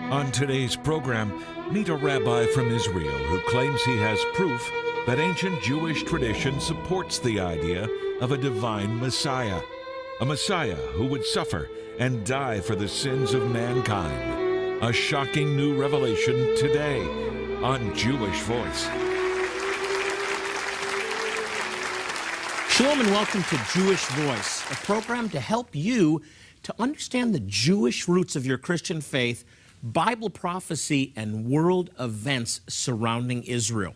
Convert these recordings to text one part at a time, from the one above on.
On today's program, meet a rabbi from Israel who claims he has proof that ancient Jewish tradition supports the idea of a divine Messiah. A Messiah who would suffer and die for the sins of mankind. A shocking new revelation today on Jewish Voice. Shalom and welcome to Jewish Voice, a program to help you to understand the Jewish roots of your Christian faith, Bible prophecy, and world events surrounding Israel.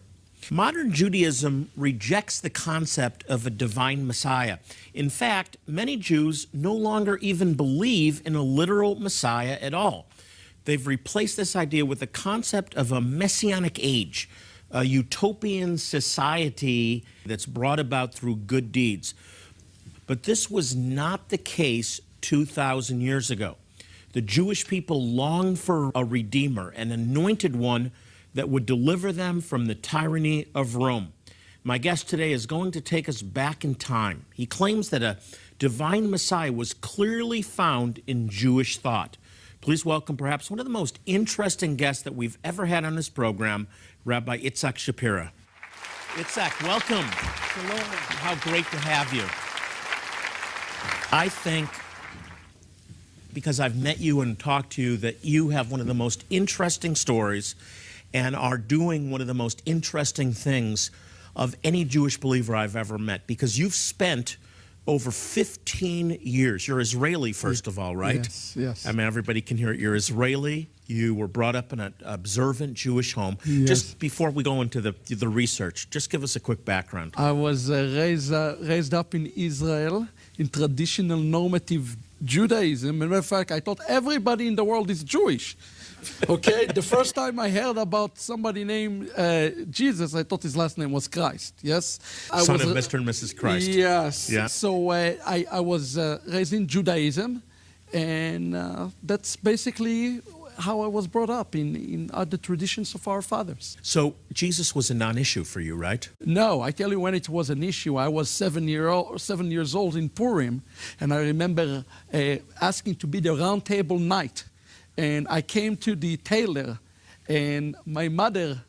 Modern Judaism rejects the concept of a divine Messiah. In fact, many Jews no longer even believe in a literal Messiah at all. They've replaced this idea with the concept of a Messianic age, a utopian society that's brought about through good deeds. But this was not the case 2,000 years ago. The Jewish people longed for a Redeemer, an anointed one that would deliver them from the tyranny of Rome. My guest today is going to take us back in time. He claims that a divine Messiah was clearly found in Jewish thought. Please welcome perhaps one of the most interesting guests that we've ever had on this program, Rabbi Itzhak Shapira. Itzhak, welcome. Hello. How great to have you. I think, because I've met you and talked to you, that you have one of the most interesting stories and are doing one of the most interesting things of any Jewish believer I've ever met, because you've spent over 15 years. You're Israeli, first of all, right? Yes, yes. I mean, everybody can hear it. You're Israeli. You were brought up in an observant Jewish home. Yes. Just before we go into the research, just give us a quick background. I was raised up in Israel in traditional normative Judaism. As a matter of fact, I thought everybody in the world is Jewish. Okay, the first time I heard about somebody named Jesus, I thought his last name was Christ. Yes, Son of Mr. and Mrs. Christ. Yes. Yeah. So I was raised in Judaism, and that's basically how I was brought up in the traditions of our fathers. So Jesus was a non-issue for you, right? No, I tell you when it was an issue. I was 7 years old in Purim, and I remember asking to be the round table knight. And I came to the tailor, and my mother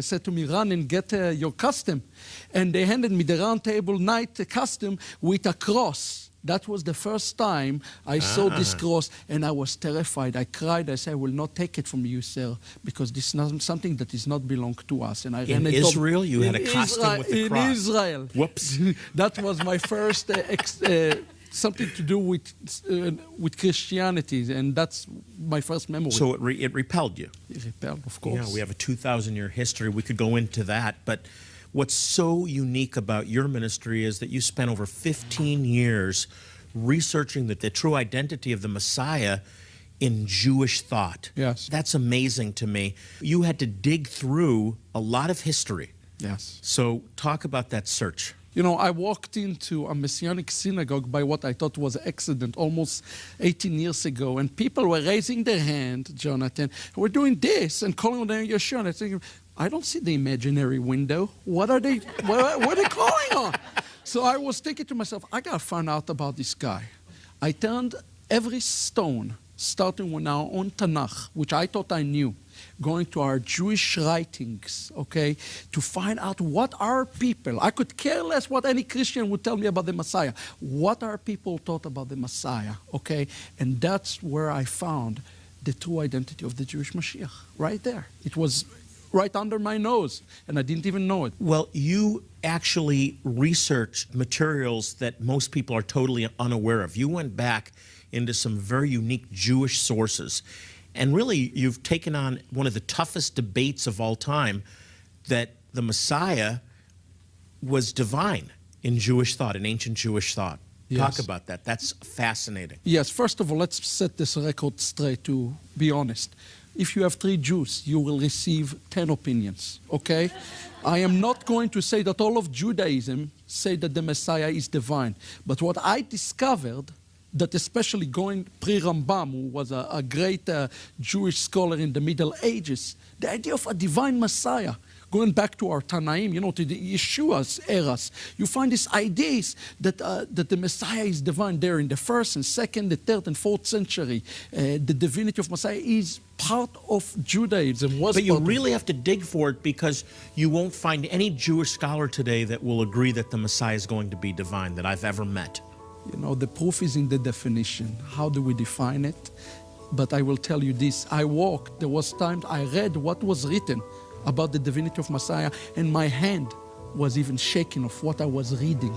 said to me, run and get your costume. And they handed me the round table knight costume with a cross. That was the first time I saw this cross, and I was terrified. I cried. I said, I will not take it from you, sir, because this is not something that does not belong to us. And I ran in Israel, you had a costume with the cross. In Israel. Whoops. That was my first something to do with Christianity, and that's my first memory. So it repelled you? It repelled, of course. Yeah, we have a 2,000-year history. We could go into that, but what's so unique about your ministry is that you spent over 15 years researching the true identity of the Messiah in Jewish thought. Yes. That's amazing to me. You had to dig through a lot of history. Yes. So talk about that search. You know, I walked into a Messianic synagogue by what I thought was an accident almost 18 years ago, and people were raising their hand, Jonathan, we're doing this and calling on the name of Yeshua. And I think, I don't see the imaginary window. What are they calling on? So I was thinking to myself, I got to find out about this guy. I turned every stone, starting with our own Tanakh, which I thought I knew, going to our Jewish writings, okay, to find out what our people, I could care less what any Christian would tell me about the Messiah, what our people thought about the Messiah, okay, and that's where I found the true identity of the Jewish Mashiach, right there. It was right under my nose, and I didn't even know it. Well, you actually researched materials that most people are totally unaware of. You went back into some very unique Jewish sources. And really, you've taken on one of the toughest debates of all time, that the Messiah was divine in Jewish thought, in ancient Jewish thought. Yes. Talk about that. That's fascinating. Yes, first of all, let's set this record straight, to be honest. If you have 3 Jews, you will receive 10 opinions, okay? I am not going to say that all of Judaism say that the Messiah is divine. But what I discovered, that especially going pre-Rambam, who was a great Jewish scholar in the Middle Ages, the idea of a divine Messiah going back to our Tanaim, to the Yeshua's eras, you find these ideas that the Messiah is divine there in the 1st and 2nd, the 3rd and 4th century. The divinity of Messiah is part of Judaism. But you really have to dig for it, because you won't find any Jewish scholar today that will agree that the Messiah is going to be divine that I've ever met. The proof is in the definition. How do we define it? But I will tell you this. I walked, there was times I read what was written about the divinity of Messiah, and my hand was even shaking of what I was reading.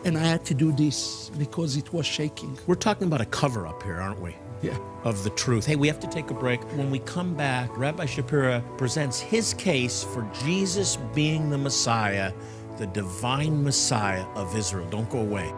And I had to do this because it was shaking. We're talking about a cover-up here, aren't we? Yeah. Of the truth. Hey, we have to take a break. When we come back, Rabbi Shapira presents his case for Jesus being the Messiah, the divine Messiah of Israel. Don't go away.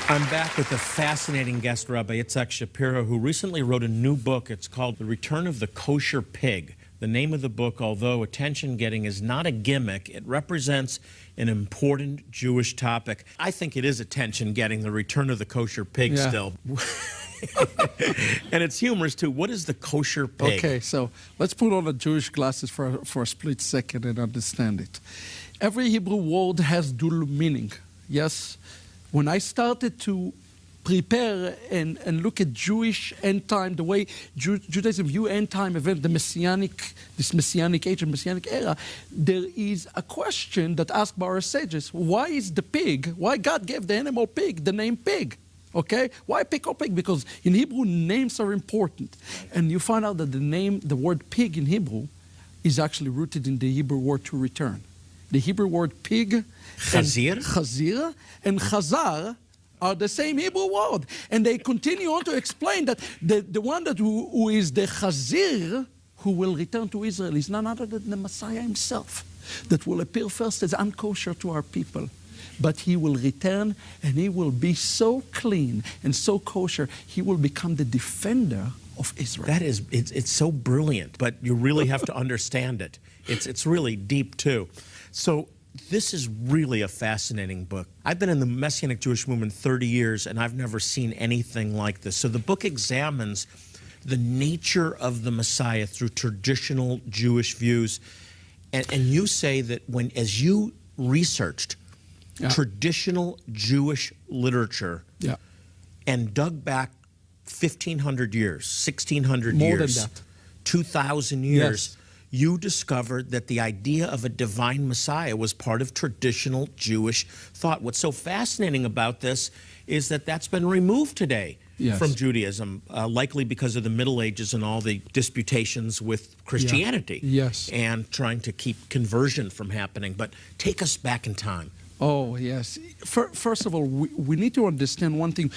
I'm back with a fascinating guest, Rabbi Itzhak Shapira, who recently wrote a new book. It's called The Return of the Kosher Pig. The name of the book, although attention-getting, is not a gimmick. It represents an important Jewish topic. I think it is attention-getting, the return of the kosher pig still. And it's humorous, too. What is the kosher pig? Okay, so let's put on the Jewish glasses for a split second and understand it. Every Hebrew word has dual meaning, yes? When I started to prepare and look at Jewish end time, the way Judaism view end time event, this Messianic age and Messianic era, there is a question that asked by our sages: why is the pig? Why God gave the animal pig the name pig? Okay, why pig or pig? Because in Hebrew names are important, and you find out that the word pig in Hebrew is actually rooted in the Hebrew word to return. The Hebrew word pig, chazir, and chazar are the same Hebrew word. And they continue on to explain that the one who is the chazir, who will return to Israel, is none other than the Messiah himself, that will appear first as unkosher to our people. But he will return, and he will be so clean and so kosher, he will become the defender of Israel. That is, it's so brilliant, but you really have to understand it. It's really deep, too. So this is really a fascinating book. I've been in the Messianic Jewish movement 30 years, and I've never seen anything like this. So the book examines the nature of the Messiah through traditional Jewish views. And you say that as you researched traditional Jewish literature and dug back 1,500 years, 1,600 More years, than that. 2,000 years, you discovered that the idea of a divine Messiah was part of traditional Jewish thought. What's so fascinating about this is that that's been removed today from Judaism, likely because of the Middle Ages and all the disputations with Christianity and trying to keep conversion from happening. But take us back in time. Oh, yes. First of all, we need to understand one thing.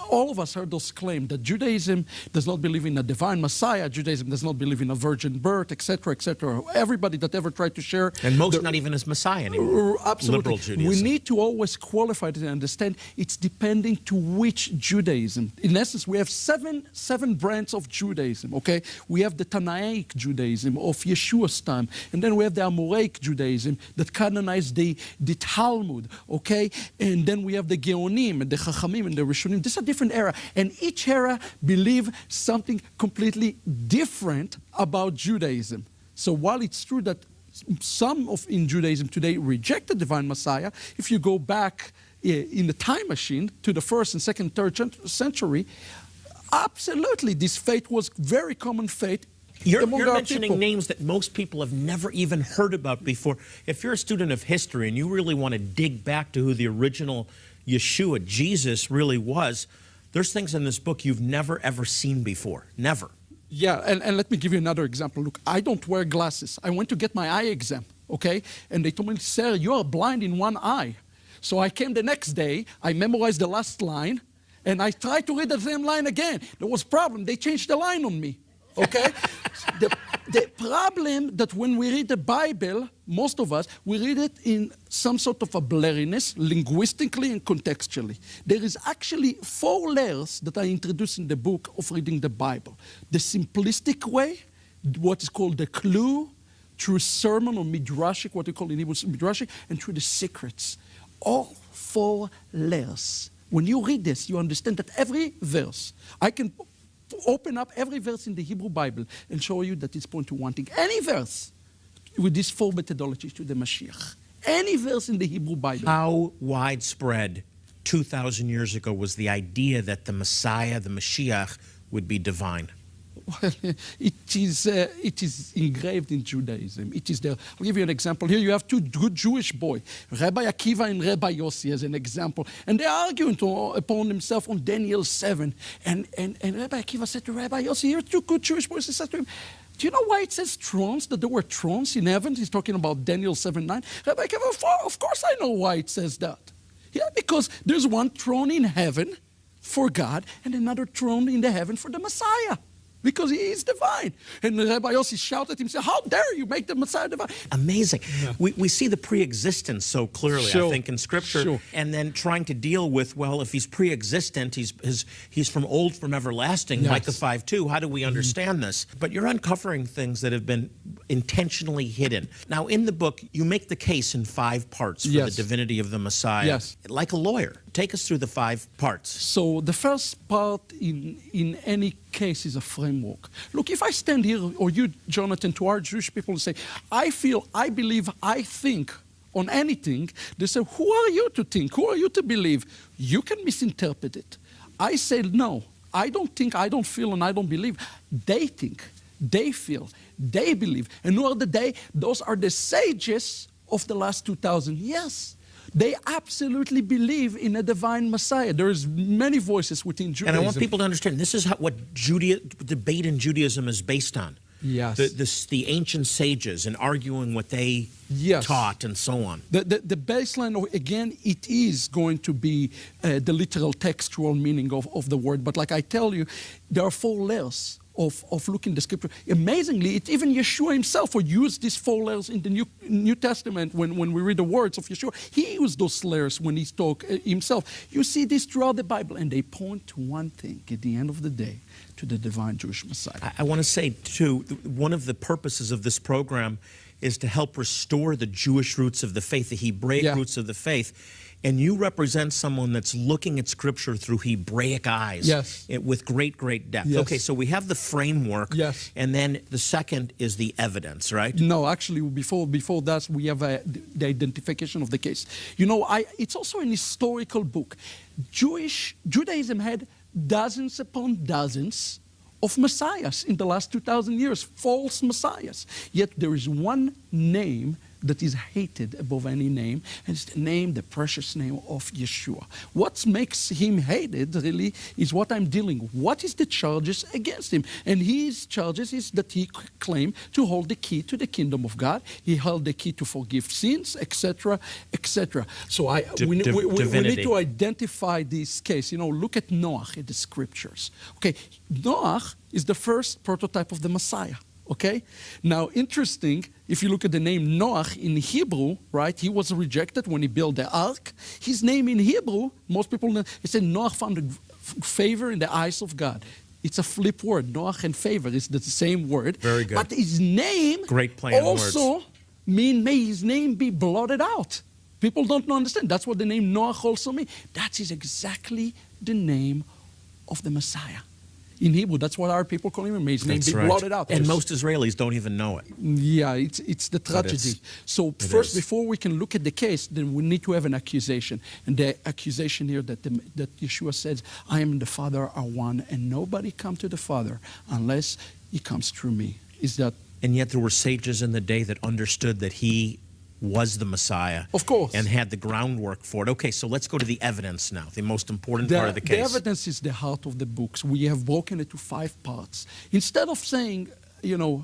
All of us heard those claims that Judaism does not believe in a divine Messiah, Judaism does not believe in a virgin birth, etc., etc. Everybody that ever tried to share... And most not even as Messiah anymore. Absolutely. Liberal Judaism. We need to always qualify it and understand it's depending to which Judaism. In essence, we have seven brands of Judaism, okay? We have the Tanaic Judaism of Yeshua's time, and then we have the Amoraic Judaism that canonized the Talmud, okay? And then we have the Geonim and the Chachamim and the Rishonim. These are different era, and each era believe something completely different about Judaism. So while it's true that some in Judaism today reject the divine Messiah, if you go back in the time machine to the 1st and 2nd, 3rd century, absolutely this faith was very common faith. You're mentioning names that most people have never even heard about before. If you're a student of history and you really want to dig back to who the original Yeshua, Jesus, really was, there's things in this book you've never, ever seen before. Never. Yeah, and let me give you another example. Look, I don't wear glasses. I went to get my eye exam, okay? And they told me, sir, you are blind in one eye. So I came the next day, I memorized the last line, and I tried to read the same line again. There was a problem. They changed the line on me, okay? The problem that when we read the Bible, most of us, we read it in some sort of a blurriness, linguistically and contextually. There is actually 4 layers that I introduce in the book of reading the Bible. The simplistic way, what is called the clue, through sermon or midrashic, what we call in Hebrew midrashic, and through the secrets. all 4 layers. When you read this, you understand that every verse, I can open up every verse in the Hebrew Bible and show you that it's pointing to one thing. Any verse with these 4 methodologies to the Mashiach. Any verse in the Hebrew Bible. How widespread 2,000 years ago was the idea that the Messiah, the Mashiach, would be divine? Well, it is engraved in Judaism. It is there. I'll give you an example. Here you have 2 good Jewish boys, Rabbi Akiva and Rabbi Yossi, as an example. And they're arguing upon themselves on Daniel 7. And Rabbi Akiva said to Rabbi Yossi, here are 2 good Jewish boys. He said to him, do you know why it says thrones, that there were thrones in heaven? He's talking about Daniel 7:9. Rabbi Akiva, of course I know why it says that. Yeah, because there's one throne in heaven for God and another throne in the heaven for the Messiah. Because he is divine. And Rabbi Yossi shouted at him, said, how dare you make the Messiah divine? Amazing. Yeah. We see the pre-existence so clearly, I think, in Scripture. Sure. And then trying to deal with, well, if he's pre-existent, he's from old, from everlasting, yes. Micah 5:2. How do we understand this? But you're uncovering things that have been intentionally hidden. Now, in the book, you make the case in 5 parts for yes. the divinity of the Messiah. Yes. Like a lawyer. Take us through the 5 parts. So the first part in any case is a framework. Look, if I stand here, or you, Jonathan, to our Jewish people and say, I feel, I believe, I think on anything, they say, who are you to think? Who are you to believe? You can misinterpret it. I say, no, I don't think, I don't feel, and I don't believe. They think, they feel, they believe. And who are the they? Those are the sages of the last 2,000 years. They absolutely believe in a divine Messiah. There's many voices within Judaism. And I want people to understand, this is what debate in Judaism is based on. Yes. The ancient sages and arguing what they yes. taught and so on. The baseline, again, it is going to be the literal textual meaning of the word. But like I tell you, there are 4 layers of looking the Scripture. Amazingly, even Yeshua himself would use these 4 layers in the New Testament when we read the words of Yeshua. He used those layers when he spoke himself. You see this throughout the Bible, and they point to one thing, at the end of the day, to the divine Jewish Messiah. I want to say, too, one of the purposes of this program is to help restore the Jewish roots of the faith, the Hebraic roots of the faith. And you represent someone that's looking at Scripture through Hebraic eyes yes. with great, great depth. Yes. Okay, so we have the framework, yes. and then the second is the evidence, right? No, actually, before that, we have the identification of the case. You know, it's also an historical book. Judaism had dozens upon dozens of messiahs in the last 2,000 years, false messiahs. Yet there is one name that is hated above any name, and it's the name, the precious name of Yeshua. What makes him hated, really, is what I'm dealing with. What is the charges against him? And his charges is that he claimed to hold the key to the kingdom of God. He held the key to forgive sins, etc., etc. So we need to identify this case. You know, look at Noah in the Scriptures. Okay, Noah is the first prototype of the Messiah. Okay? Now, interesting, if you look at the name Noah in Hebrew, right, he was rejected when he built the ark. His name in Hebrew, most people know, it said Noah found favor in the eyes of God. It's a flip word. Noah and favor is the same word. Very good. But his name great play on also means may his name be blotted out. People don't understand. That's what the name Noah also means. That is exactly the name of the Messiah. In Hebrew, that's what our people call him. May his name be blotted out. And most Israelis don't even know it. Yeah, it's the tragedy. So first, before we can look at the case, then we need to have an accusation. And the accusation here that Yeshua says, I am and the Father are one, and nobody come to the Father unless he comes through me. Is that? And yet there were sages in the day that understood that he was the Messiah. Of course. And had the groundwork for it. Okay, so let's go to the evidence now, the most important part of the case. The evidence is the heart of the books. We have broken it to 5 parts. Instead of saying, you know,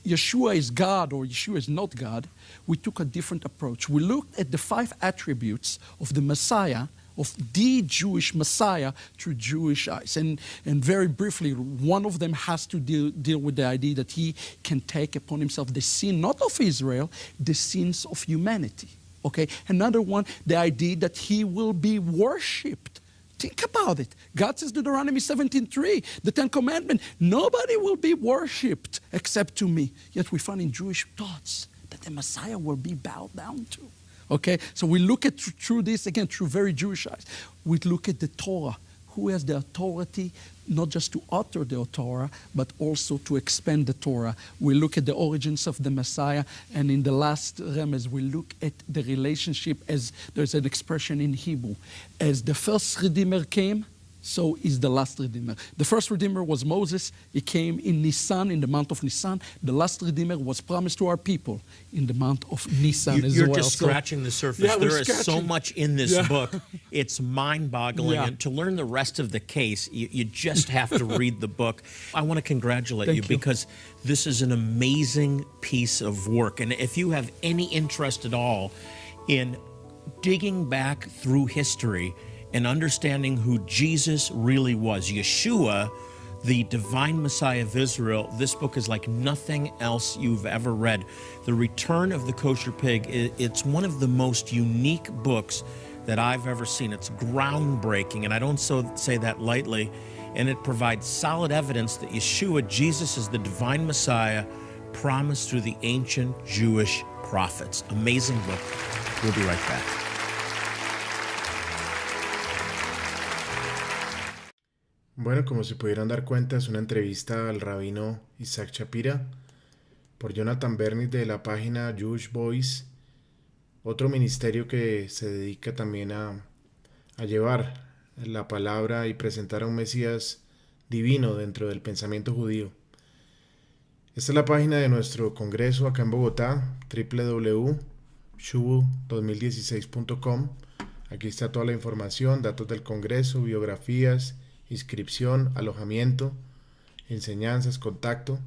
Yeshua is God or Yeshua is not God, we took a different approach. We looked at the 5 attributes of the Messiah, of the Jewish Messiah through Jewish eyes. And very briefly, one of them has to deal with the idea that he can take upon himself the sin, not of Israel, the sins of humanity. Okay? Another one, the idea that he will be worshipped. Think about it. God says Deuteronomy 17:3, the 10 Commandments, nobody will be worshipped except to me. Yet we find in Jewish thoughts that the Messiah will be bowed down to. Okay, so we look at through this again through very Jewish eyes. We look at the Torah. Who has the authority not just to utter the Torah, but also to expand the Torah? We look at the origins of the Messiah, and in the last remez, we look at the relationship as there's an expression in Hebrew. As the first Redeemer came, so is the last Redeemer. The first Redeemer was Moses. He came in Nisan, in the month of Nisan. The last Redeemer was promised to our people in the month of Nisan as well. You're just scratching the surface. Yeah, there is so much in this book. It's mind-boggling. Yeah. And to learn the rest of the case, you just have to read the book. I want to congratulate you because this is an amazing piece of work. And if you have any interest at all in digging back through history and understanding who Jesus really was, Yeshua, the divine Messiah of Israel, this book is like nothing else you've ever read. The Return of the Kosher Pig, it's one of the most unique books that I've ever seen. It's groundbreaking, and I don't say that lightly, and it provides solid evidence that Yeshua, Jesus, is the divine Messiah promised through the ancient Jewish prophets. Amazing book. We'll be right back. Bueno, como se pudieron dar cuenta, es una entrevista al rabino Itzhak Shapira por Jonathan Bernis de la página Jewish Voice, otro ministerio que se dedica también a llevar la palabra y presentar a un Mesías divino dentro del pensamiento judío. Esta es la página de nuestro congreso acá en Bogotá, www.shubu2016.com. Aquí está toda la información, datos del congreso, biografías, inscripción, alojamiento, enseñanzas, contacto.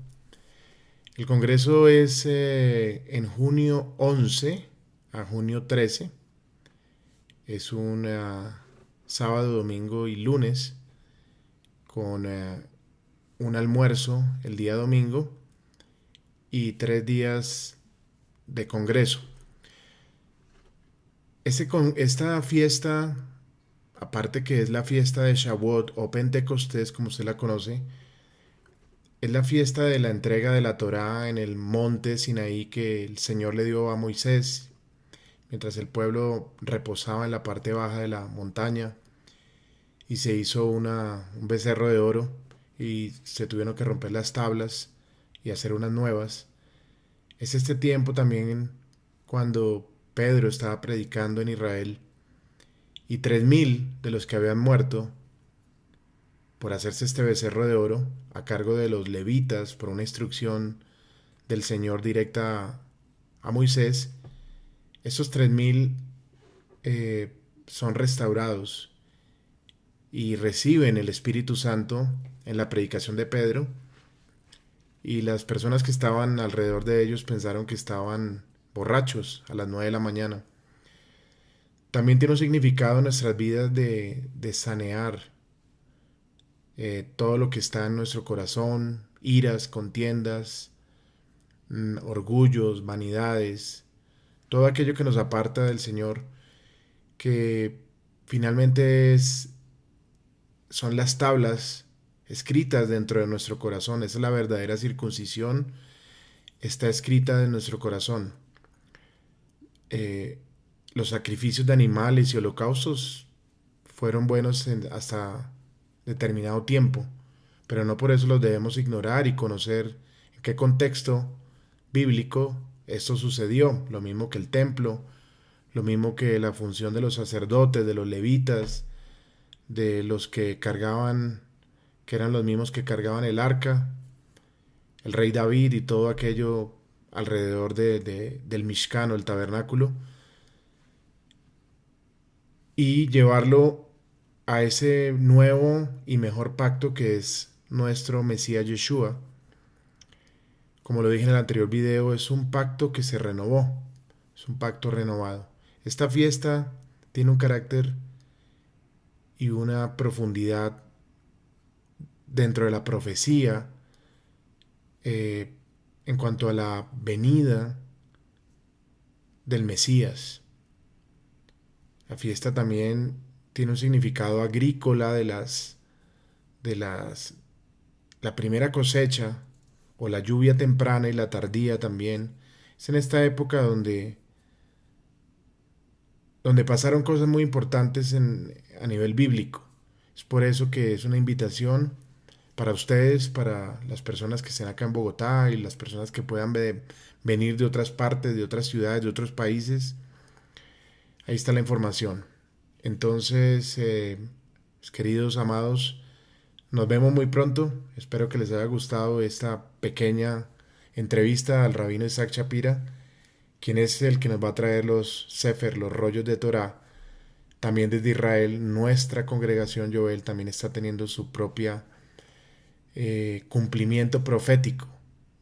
El congreso es en junio 11 a junio 13. Es un sábado, domingo y lunes con un almuerzo el día domingo y 3 días de congreso. Esta fiesta, aparte que es la fiesta de Shavuot o Pentecostés, como usted la conoce, es la fiesta de la entrega de la Torá en el monte Sinaí que el Señor le dio a Moisés, mientras el pueblo reposaba en la parte baja de la montaña, y se hizo un becerro de oro, y se tuvieron que romper las tablas y hacer unas nuevas. Es este tiempo también cuando Pedro estaba predicando en Israel, y 3,000 de los que habían muerto por hacerse este becerro de oro a cargo de los levitas por una instrucción del Señor directa a Moisés, esos 3,000 son restaurados y reciben el Espíritu Santo en la predicación de Pedro, y las personas que estaban alrededor de ellos pensaron que estaban borrachos a las 9 de la mañana. También tiene un significado en nuestras vidas de sanear todo lo que está en nuestro corazón, iras, contiendas, orgullos, vanidades, todo aquello que nos aparta del Señor, que finalmente son las tablas escritas dentro de nuestro corazón. Esa es la verdadera circuncisión, está escrita en nuestro corazón. Los sacrificios de animales y holocaustos fueron buenos hasta determinado tiempo, pero no por eso los debemos ignorar y conocer en qué contexto bíblico esto sucedió. Lo mismo que el templo, lo mismo que la función de los sacerdotes, de los levitas, de los que cargaban, que eran los mismos que cargaban el arca, el rey David y todo aquello alrededor del Mishkan, el tabernáculo, y llevarlo a ese nuevo y mejor pacto que es nuestro Mesías Yeshua. Como lo dije en el anterior video, es un pacto que se renovó, es un pacto renovado. Esta fiesta tiene un carácter y una profundidad dentro de la profecía en cuanto a la venida del Mesías. La fiesta también tiene un significado agrícola la primera cosecha o la lluvia temprana y la tardía también. Es en esta época donde donde pasaron cosas muy importantes a nivel bíblico. Es por eso que es una invitación para ustedes, para las personas que estén acá en Bogotá y las personas que puedan venir de otras partes, de otras ciudades, de otros países. Ahí está la información. Entonces, queridos amados, nos vemos muy pronto. Espero que les haya gustado esta pequeña entrevista al Rabino Itzhak Shapira, quien es el que nos va a traer los Sefer, los rollos de Torah. También desde Israel, nuestra congregación Jovel también está teniendo su propia cumplimiento profético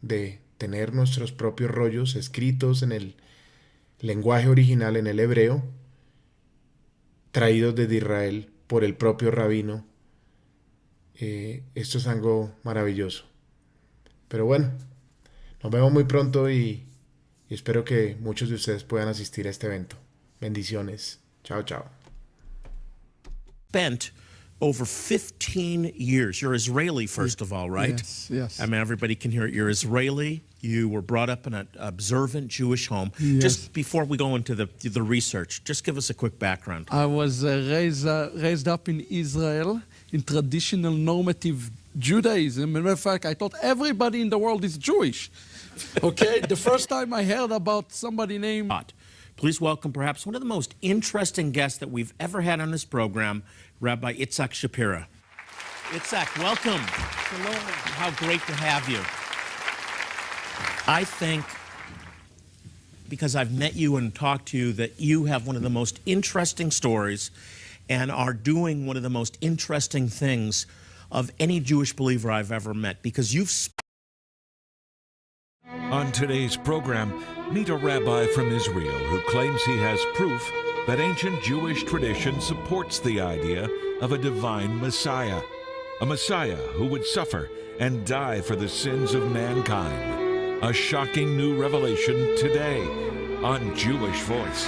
de tener nuestros propios rollos escritos en el lenguaje original, en el hebreo, traídos desde Israel por el propio rabino. Esto es algo maravilloso. Pero bueno, nos vemos muy pronto y espero que muchos de ustedes puedan asistir a este evento. Bendiciones. Chao, chao. Spent over 15 years. You're Israeli, first of all, right? Yes, yes. I mean, everybody can hear it. You're Israeli. You were brought up in an observant Jewish home. Yes. Just before we go into the research, just give us a quick background. I was raised up in Israel in traditional normative Judaism. As a matter of fact, I thought everybody in the world is Jewish. Okay, the first time I heard about somebody named... Please welcome perhaps one of the most interesting guests that we've ever had on this program, Rabbi Itzhak Shapira. Itzhak, welcome. Hello. How great to have you. I think, because I've met you and talked to you, that you have one of the most interesting stories and are doing one of the most interesting things of any Jewish believer I've ever met, because you've... On today's program, meet a rabbi from Israel who claims he has proof that ancient Jewish tradition supports the idea of a divine Messiah, a Messiah who would suffer and die for the sins of mankind. A shocking new revelation today on Jewish Voice.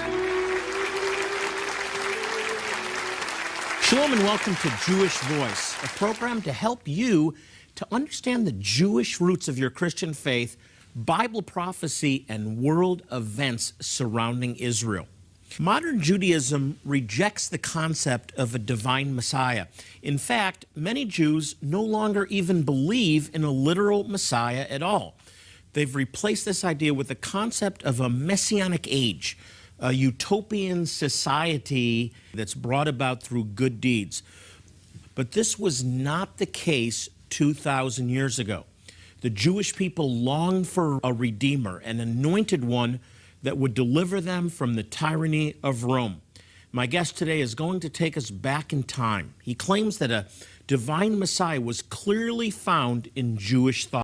Shalom and welcome to Jewish Voice, a program to help you to understand the Jewish roots of your Christian faith, Bible prophecy, and world events surrounding Israel. Modern Judaism rejects the concept of a divine Messiah. In fact, many Jews no longer even believe in a literal Messiah at all. They've replaced this idea with the concept of a messianic age, a utopian society that's brought about through good deeds. But this was not the case 2,000 years ago. The Jewish people longed for a redeemer, an anointed one that would deliver them from the tyranny of Rome. My guest today is going to take us back in time. He claims that a divine Messiah was clearly found in Jewish thought.